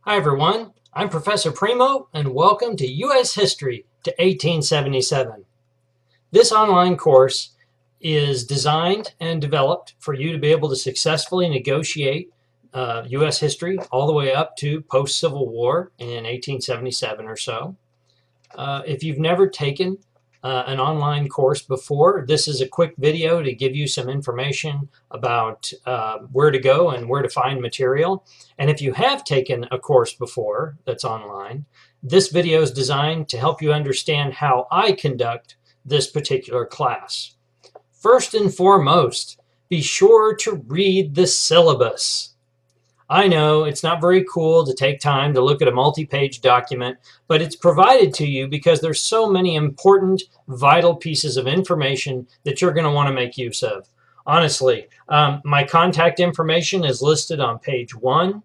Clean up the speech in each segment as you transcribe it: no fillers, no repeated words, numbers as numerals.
Hi everyone, I'm Professor Primo and welcome to U.S. History to 1877. This online course is designed and developed for you to be able to successfully negotiate U.S. history all the way up to post-Civil War in 1877 or so. If you've never taken an online course before, this is a quick video to give you some information about where to go and where to find material. And if you have taken a course before that's online, this video is designed to help you understand how I conduct this particular class. First and foremost, be sure to read the syllabus. I know it's not very cool to take time to look at a multi-page document, but it's provided to you because there's so many important, vital pieces of information that you're going to want to make use of. Honestly, my contact information is listed on page 1.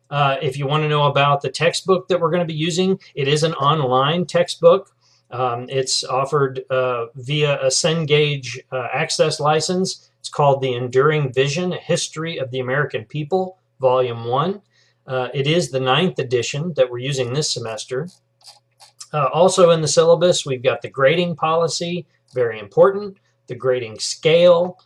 If you want to know about the textbook that we're going to be using, it is an online textbook. It's offered via a Cengage access license. It's called The Enduring Vision, A History of the American People, Volume 1. It is the 9th edition that we're using this semester. Also in the syllabus, we've got the grading policy, very important, the grading scale,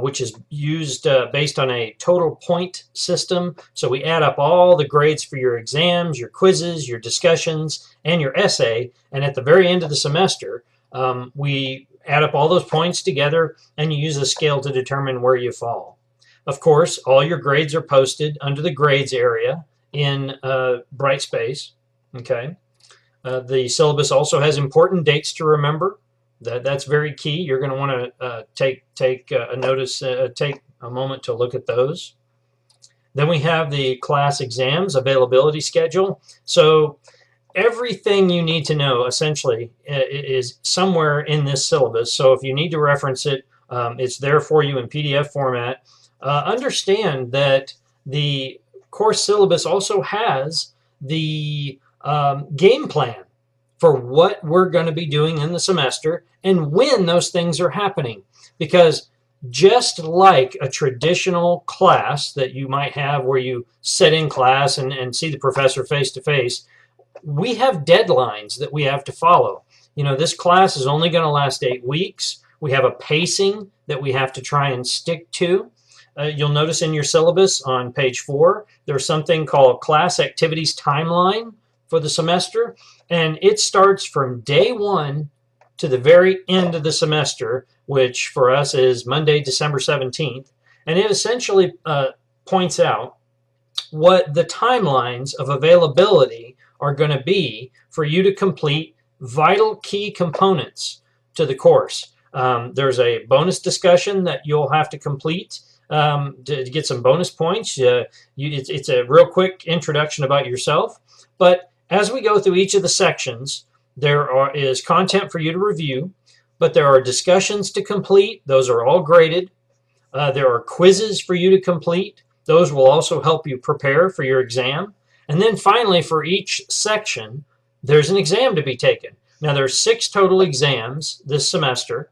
which is used based on a total point system. So we add up all the grades for your exams, your quizzes, your discussions, and your essay. And at the very end of the semester, we add up all those points together and you use a scale to determine where you fall. Of course, all your grades are posted under the grades area in Brightspace. Okay. The syllabus also has important dates to remember. That's very key. You're going to want to take a moment to look at those. Then we have the class exams availability schedule. So everything you need to know essentially is somewhere in this syllabus. So if you need to reference it, it's there for you in PDF format. Understand that the course syllabus also has the game plan for what we're going to be doing in the semester and when those things are happening. Because just like a traditional class that you might have where you sit in class and see the professor face to face, we have deadlines that we have to follow. You know, this class is only going to last 8 weeks. We have a pacing that we have to try and stick to. You'll notice in your syllabus on page 4, there's something called Class Activities Timeline for the semester, and it starts from day 1 to the very end of the semester, which for us is Monday, December 17th, and it essentially points out what the timelines of availability are going to be for you to complete vital key components to the course. There's a bonus discussion that you'll have to complete to get some bonus points. It's a real quick introduction about yourself. But as we go through each of the sections, there is content for you to review, but there are discussions to complete. Those are all graded. There are quizzes for you to complete. Those will also help you prepare for your exam. And then finally, for each section, there's an exam to be taken. Now, there's 6 total exams this semester.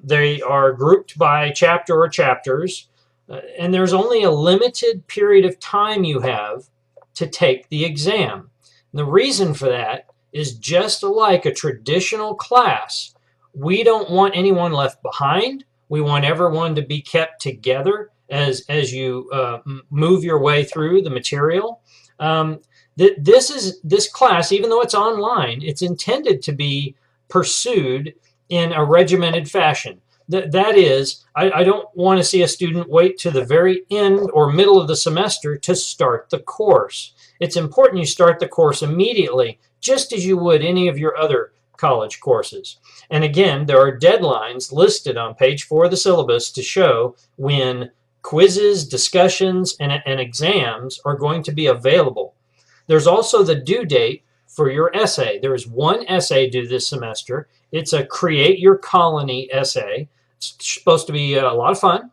They are grouped by chapter or chapters, and there's only a limited period of time you have to take the exam. And the reason for that is just like a traditional class, we don't want anyone left behind. We want everyone to be kept together as you move your way through the material. This class, even though it's online, it's intended to be pursued in a regimented fashion. That is, I don't want to see a student wait to the very end or middle of the semester to start the course. It's important you start the course immediately, just as you would any of your other college courses. And again, there are deadlines listed on page 4 of the syllabus to show when quizzes, discussions, and exams are going to be available. There's also the due date for your essay. There is one essay due this semester. It's a Create Your Colony essay. It's supposed to be a lot of fun.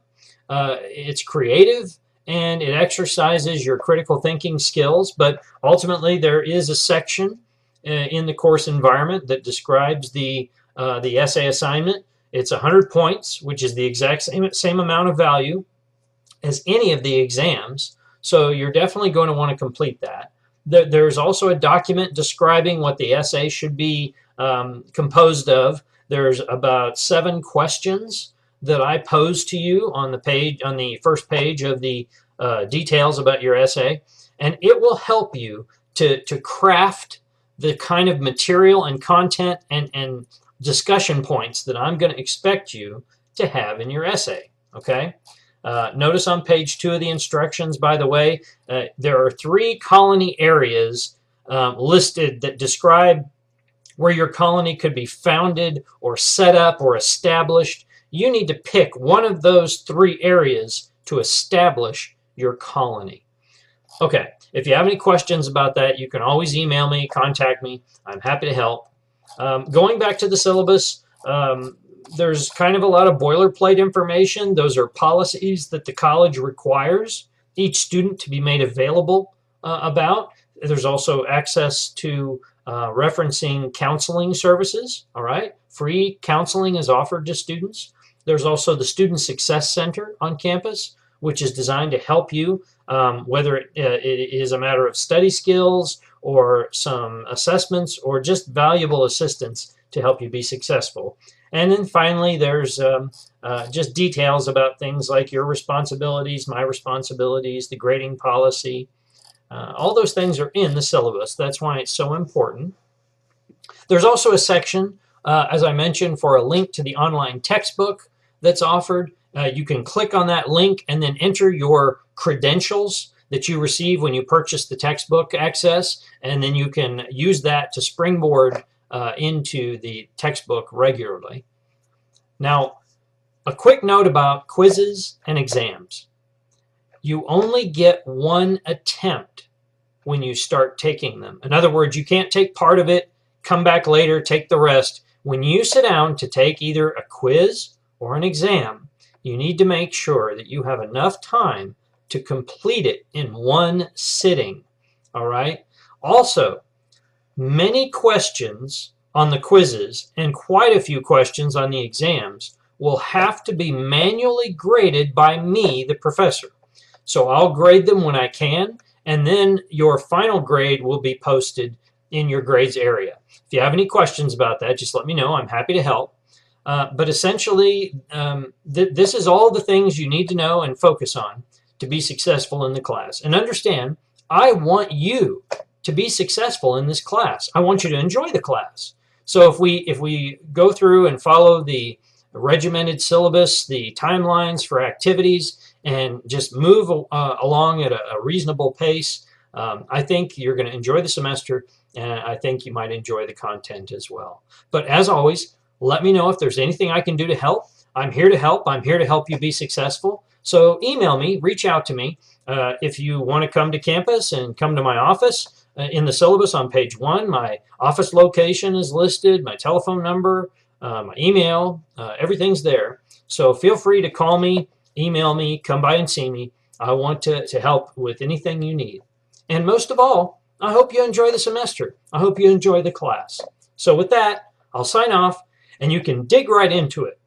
It's creative and it exercises your critical thinking skills, but ultimately there is a section in the course environment that describes the essay assignment. It's 100 points, which is the exact same amount of value as any of the exams. So you're definitely going to want to complete that. There's also a document describing what the essay should be composed of. There's about 7 questions that I pose to you on the first page of the details about your essay, and it will help you to craft the kind of material and content and discussion points that I'm going to expect you to have in your essay. Okay. Notice on page 2 of the instructions, by the way, there are 3 colony areas listed that describe where your colony could be founded or set up or established. You need to pick one of those 3 areas to establish your colony. Okay, if you have any questions about that, you can always email me, contact me. I'm happy to help. Going back to the syllabus, there's kind of a lot of boilerplate information. Those are policies that the college requires each student to be made available about. There's also access to referencing counseling services. All right, free counseling is offered to students. There's also the Student Success Center on campus, which is designed to help you, whether it is a matter of study skills or some assessments or just valuable assistance to help you be successful. And then finally, there's just details about things like your responsibilities, my responsibilities, the grading policy. All those things are in the syllabus. That's why it's so important. There's also a section, as I mentioned, for a link to the online textbook that's offered. You can click on that link and then enter your credentials that you receive when you purchase the textbook access, and then you can use that to springboard into the textbook regularly. Now, a quick note about quizzes and exams. You only get 1 attempt when you start taking them. In other words, you can't take part of it, come back later, take the rest. When you sit down to take either a quiz or an exam, you need to make sure that you have enough time to complete it in 1 sitting. All right? Also, many questions on the quizzes and quite a few questions on the exams will have to be manually graded by me, the professor. So I'll grade them when I can, and then your final grade will be posted in your grades area. If you have any questions about that, just let me know. I'm happy to help. But essentially, this is all the things you need to know and focus on to be successful in the class. And understand, I want you to be successful in this class. I want you to enjoy the class. So if we go through and follow the regimented syllabus, the timelines for activities, and just move along at a reasonable pace, I think you're going to enjoy the semester, and I think you might enjoy the content as well. But as always, let me know if there's anything I can do to help. I'm here to help. I'm here to help you be successful. So email me, reach out to me. If you want to come to campus and come to my office, in the syllabus on page 1, my office location is listed, my telephone number, my email, everything's there. So feel free to call me, email me, come by and see me. I want to help with anything you need. And most of all, I hope you enjoy the semester. I hope you enjoy the class. So with that, I'll sign off, and you can dig right into it.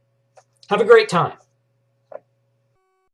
Have a great time.